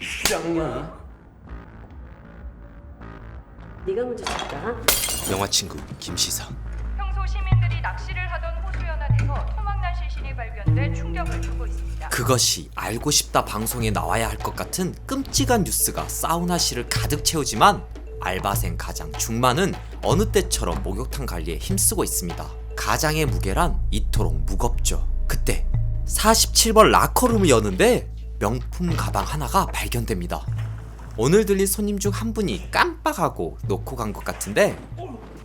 쌍년. 네가 먼저 쳤다. 영화 친구 김시사. 평소 시민들이 낚시를 하던 호수연안에서 토막난 시신이 발견돼 충격을 주고 있습니다. 그것이 알고 싶다 방송에 나와야 할 것 같은 끔찍한 뉴스가 사우나실을 가득 채우지만 알바생 가장 중만은 어느 때처럼 목욕탕 관리에 힘쓰고 있습니다. 가장의 무게란 이토록 무겁죠. 그때 47번 라커룸을 여는데 명품 가방 하나가 발견됩니다. 오늘 들린 손님 중 한 분이 깜빡하고 놓고 간 것 같은데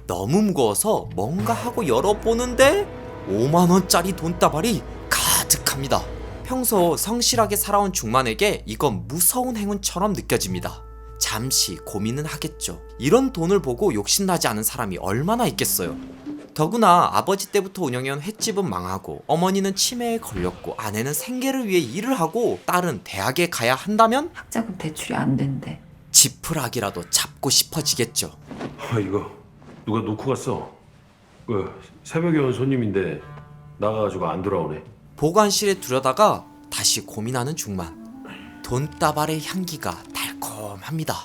너무 무거워서 뭔가 하고 열어보는데 5만원짜리 돈다발이 가득합니다. 평소 성실하게 살아온 중만에게 이건 무서운 행운처럼 느껴집니다. 잠시 고민은 하겠죠. 이런 돈을 보고 욕심나지 않은 사람이 얼마나 있겠어요. 더구나 아버지 때부터 운영해온 횟집은 망하고 어머니는 치매에 걸렸고 아내는 생계를 위해 일을 하고 딸은 대학에 가야 한다면 학자금 대출이 안 된대. 지푸라기라도 잡고 싶어지겠죠. 이거 누가 놓고 갔어? 새벽에 온 손님인데 나가가지고 안 돌아오네. 보관실에 두려다가 다시 고민하는 중만. 돈다발의 향기가 달콤합니다.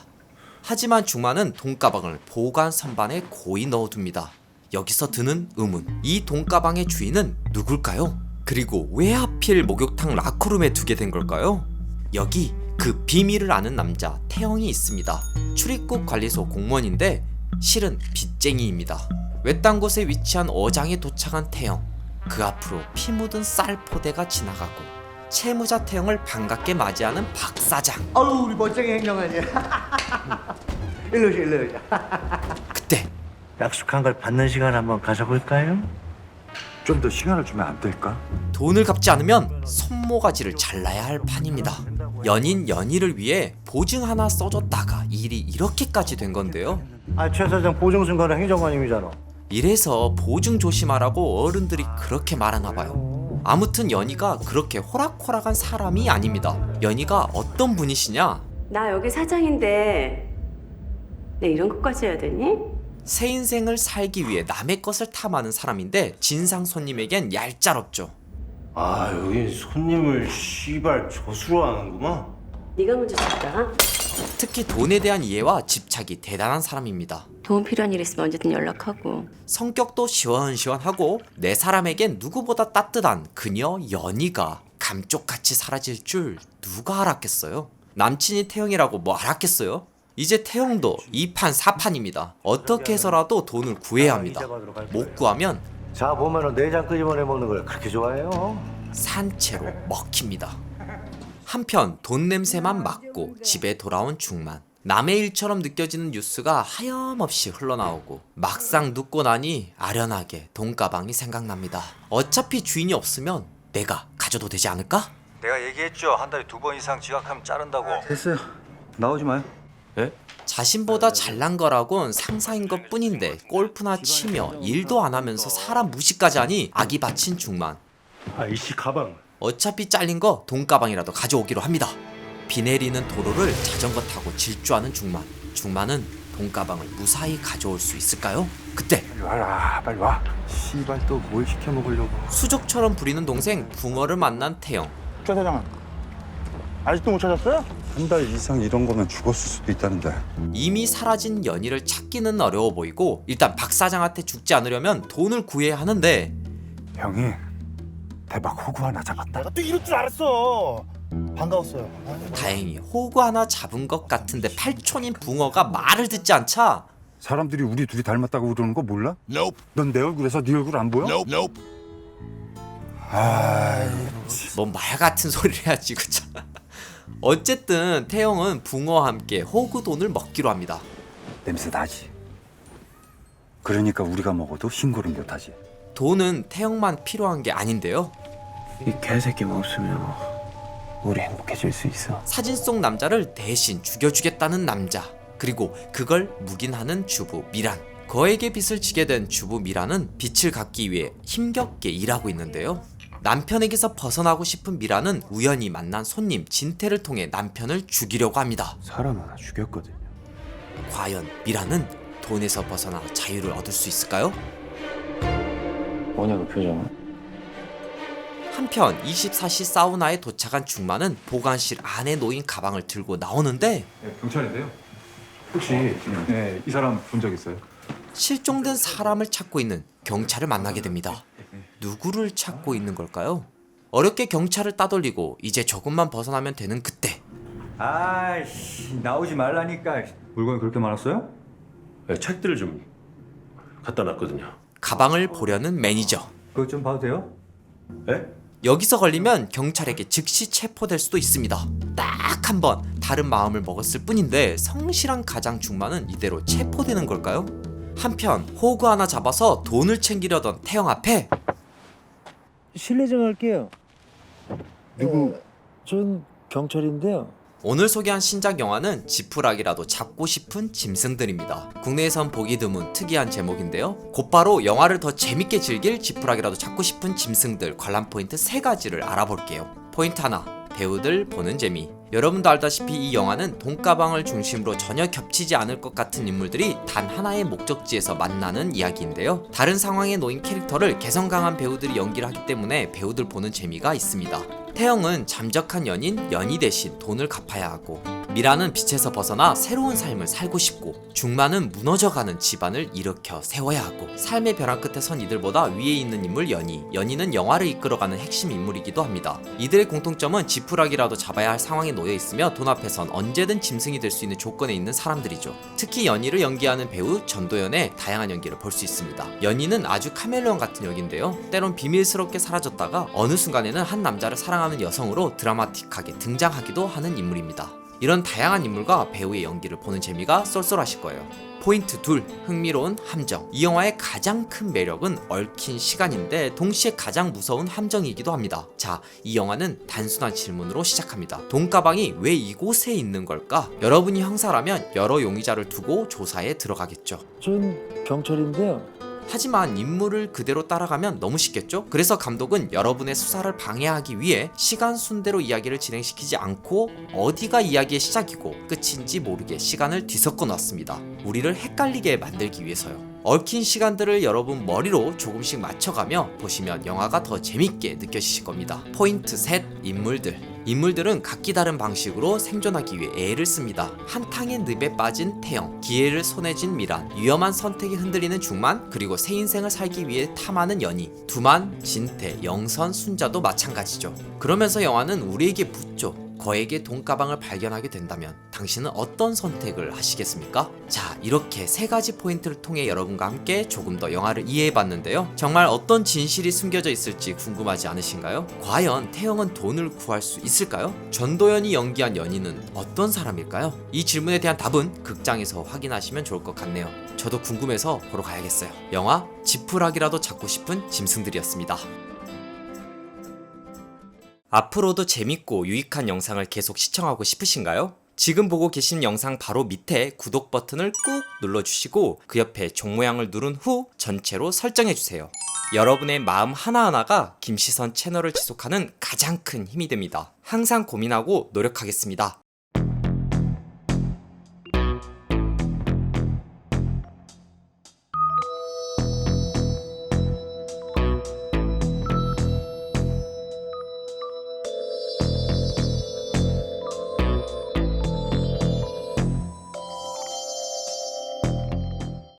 하지만 중만은 돈가방을 보관 선반에 고이 넣어둡니다. 여기서 드는 의문, 이 돈가방의 주인은 누굴까요? 그리고 왜 하필 목욕탕 라커룸에 두게 된 걸까요? 여기 그 비밀을 아는 남자 태영이 있습니다. 출입국 관리소 공무원인데 실은 빚쟁이입니다. 외딴 곳에 위치한 어장에 도착한 태영. 그 앞으로 피 묻은 쌀 포대가 지나가고 채무자 태영을 반갑게 맞이하는 박 사장. 아유 우리 멋쟁이 행정하지. 일로 오시 일로 오시. 그때 약속한 걸 받는 시간 한번 가져볼까요? 좀 더 시간을 주면 안 될까? 돈을 갚지 않으면 손모가지를 잘라야 할 판입니다. 연인 연희를 위해 보증 하나 써줬다가 일이 이렇게까지 된 건데요. 최 사장 보증승관은 행정관님이잖아. 이래서 보증 조심하라고 어른들이 그렇게 말하나 봐요. 아무튼 연희가 그렇게 호락호락한 사람이 아닙니다. 연희가 어떤 분이시냐? 나 여기 사장인데 내 이런 것까지 해야 되니? 새 인생을 살기 위해 남의 것을 탐하는 사람인데 진상 손님에겐 얄짤없죠. 여긴 손님을 씨발 조수로 하는구만. 네가 먼저 쳤다. 특히 돈에 대한 이해와 집착이 대단한 사람입니다. 도움 필요한 일 있으면 언제든 연락하고. 성격도 시원시원하고 내 사람에겐 누구보다 따뜻한 그녀 연희가 감쪽같이 사라질 줄 누가 알았겠어요? 남친이 태영이라고 뭐 알았겠어요? 이제 태영도 2판 4판입니다. 어떻게 해서라도 돈을 구해야 합니다. 못 구하면 자 보면은 내장 끄집어내 먹는 걸 그렇게 좋아해요. 산채로 먹힙니다. 한편 돈 냄새만 맡고 집에 돌아온 중만. 남의 일처럼 느껴지는 뉴스가 하염없이 흘러나오고 막상 눕고 나니 아련하게 돈가방이 생각납니다. 어차피 주인이 없으면 내가 가져도 되지 않을까? 내가 얘기했죠. 한 달에 2번 이상 지각하면 자른다고. 됐어요. 나오지 마요. 자신보다 잘난 거라곤 상사인 것 뿐인데 골프나 치며 일도 안 하면서 사람 무시까지 하니 악이 받친 중만. 이씨 가방. 어차피 잘린 거 돈가방이라도 가져오기로 합니다. 비 내리는 도로를 자전거 타고 질주하는 중만. 중만은 돈가방을 무사히 가져올 수 있을까요? 그때 빨리 와라, 빨리 와. 씨발 또 뭘 시켜 먹으려고. 수족처럼 부리는 동생 붕어를 만난 태영. 최 사장은 아직도 못 찾았어요? 한 달 이상 이런 거면 죽었을 수도 있다는데. 이미 사라진 연희를 찾기는 어려워 보이고 일단 박 사장한테 죽지 않으려면 돈을 구해야 하는데 형이 대박 호구 하나 잡았다. 내가 또 이럴 줄 알았어. 반가웠어요. 다행히 호구 하나 잡은 것 같은데 팔촌인 붕어가 말을 듣지 않자 사람들이 우리 둘이 닮았다고 그러는 거 몰라? 넌 내 얼굴에서 네 얼굴 안 보여? 뭐 말 같은 소리를 해야지 그쵸? 어쨌든 태영은 붕어와 함께 호구 돈을 먹기로 합니다. 냄새 나지. 그러니까 우리가 먹어도 신고를 못하지. 돈은 태영만 필요한 게 아닌데요. 이 개새끼만 없으면 우리 행복해질 수 있어. 사진 속 남자를 대신 죽여주겠다는 남자, 그리고 그걸 묵인하는 주부 미란. 거액의 빚을 지게 된 주부 미란은 빚을 갚기 위해 힘겹게 일하고 있는데요. 남편에게서 벗어나고 싶은 미란은 우연히 만난 손님 진태를 통해 남편을 죽이려고 합니다. 사람 하나 죽였거든요. 과연 미란은 돈에서 벗어나 자유를 얻을 수 있을까요? 뭐냐 그 표정은? 한편 24시 사우나에 도착한 중만은 보관실 안에 놓인 가방을 들고 나오는데 경찰인데요. 혹시 이 사람 본 적 있어요? 실종된 사람을 찾고 있는 경찰을 만나게 됩니다. 누구를 찾고 있는 걸까요? 어렵게 경찰을 따돌리고 이제 조금만 벗어나면 되는 그때 아이씨 나오지 말라니까. 물건이 그렇게 많았어요? 네, 책들을 좀 갖다 놨거든요. 가방을 보려는 매니저. 그것 좀 봐도 돼요? 예? 여기서 걸리면 경찰에게 즉시 체포될 수도 있습니다. 딱 한 번 다른 마음을 먹었을 뿐인데 성실한 가장 중만은 이대로 체포되는 걸까요? 한편 호구 하나 잡아서 돈을 챙기려던 태영 앞에 실례 좀 할게요. 누구? 전 경찰인데요. 오늘 소개한 신작 영화는 지푸라기라도 잡고 싶은 짐승들입니다. 국내에선 보기 드문 특이한 제목인데요. 곧바로 영화를 더 재밌게 즐길 지푸라기라도 잡고 싶은 짐승들 관람 포인트 3가지를 알아볼게요. 포인트 하나, 배우들 보는 재미. 여러분도 알다시피 이 영화는 돈가방을 중심으로 전혀 겹치지 않을 것 같은 인물들이 단 하나의 목적지에서 만나는 이야기인데요. 다른 상황에 놓인 캐릭터를 개성 강한 배우들이 연기를 하기 때문에 배우들 보는 재미가 있습니다. 태영은 잠적한 연인, 연희 대신 돈을 갚아야 하고, 미라는 빛에서 벗어나 새로운 삶을 살고 싶고, 중만은 무너져가는 집안을 일으켜 세워야 하고, 삶의 벼랑 끝에 선 이들보다 위에 있는 인물 연희, 연희는 영화를 이끌어가는 핵심 인물이기도 합니다. 이들의 공통점은 지푸라기라도 잡아야 할 상황에 놓여 있으며 돈 앞에선 언제든 짐승이 될 수 있는 조건에 있는 사람들이죠. 특히 연희를 연기하는 배우 전도연의 다양한 연기를 볼 수 있습니다. 연희는 아주 카멜레온 같은 역인데요. 때론 비밀스럽게 사라졌다가 어느 순간에는 한 남자를 사랑하는 여성으로 드라마틱하게 등장하기도 하는 인물입니다. 이런 다양한 인물과 배우의 연기를 보는 재미가 쏠쏠하실 거예요. 포인트 2, 흥미로운 함정. 이 영화의 가장 큰 매력은 얽힌 시간인데 동시에 가장 무서운 함정이기도 합니다. 자, 이 영화는 단순한 질문으로 시작합니다. 돈가방이 왜 이곳에 있는 걸까? 여러분이 형사라면 여러 용의자를 두고 조사에 들어가겠죠. 전 경찰인데요. 하지만 인물을 그대로 따라가면 너무 쉽겠죠? 그래서 감독은 여러분의 수사를 방해하기 위해 시간 순대로 이야기를 진행시키지 않고 어디가 이야기의 시작이고 끝인지 모르게 시간을 뒤섞어 놨습니다. 우리를 헷갈리게 만들기 위해서요. 얽힌 시간들을 여러분 머리로 조금씩 맞춰가며 보시면 영화가 더 재밌게 느껴지실 겁니다. 포인트 셋, 인물들은 각기 다른 방식으로 생존하기 위해 애를 씁니다. 한탕의 늪에 빠진 태영, 기회를 손에 쥔 미란, 위험한 선택에 흔들리는 중만, 그리고 새 인생을 살기 위해 탐하는 연희, 두만, 진태, 영선, 순자도 마찬가지죠. 그러면서 영화는 우리에게 묻죠. 거액의 돈가방을 발견하게 된다면 당신은 어떤 선택을 하시겠습니까? 자, 이렇게 3가지 포인트를 통해 여러분과 함께 조금 더 영화를 이해해봤는데요. 정말 어떤 진실이 숨겨져 있을지 궁금하지 않으신가요? 과연 태영은 돈을 구할 수 있을까요? 전도연이 연기한 연희는 어떤 사람일까요? 이 질문에 대한 답은 극장에서 확인하시면 좋을 것 같네요. 저도 궁금해서 보러 가야겠어요. 영화 지푸라기라도 잡고 싶은 짐승들이었습니다. 앞으로도 재밌고 유익한 영상을 계속 시청하고 싶으신가요? 지금 보고 계신 영상 바로 밑에 구독 버튼을 꾹 눌러주시고 그 옆에 종 모양을 누른 후 전체로 설정해주세요. 여러분의 마음 하나하나가 김시선 채널을 지속하는 가장 큰 힘이 됩니다. 항상 고민하고 노력하겠습니다.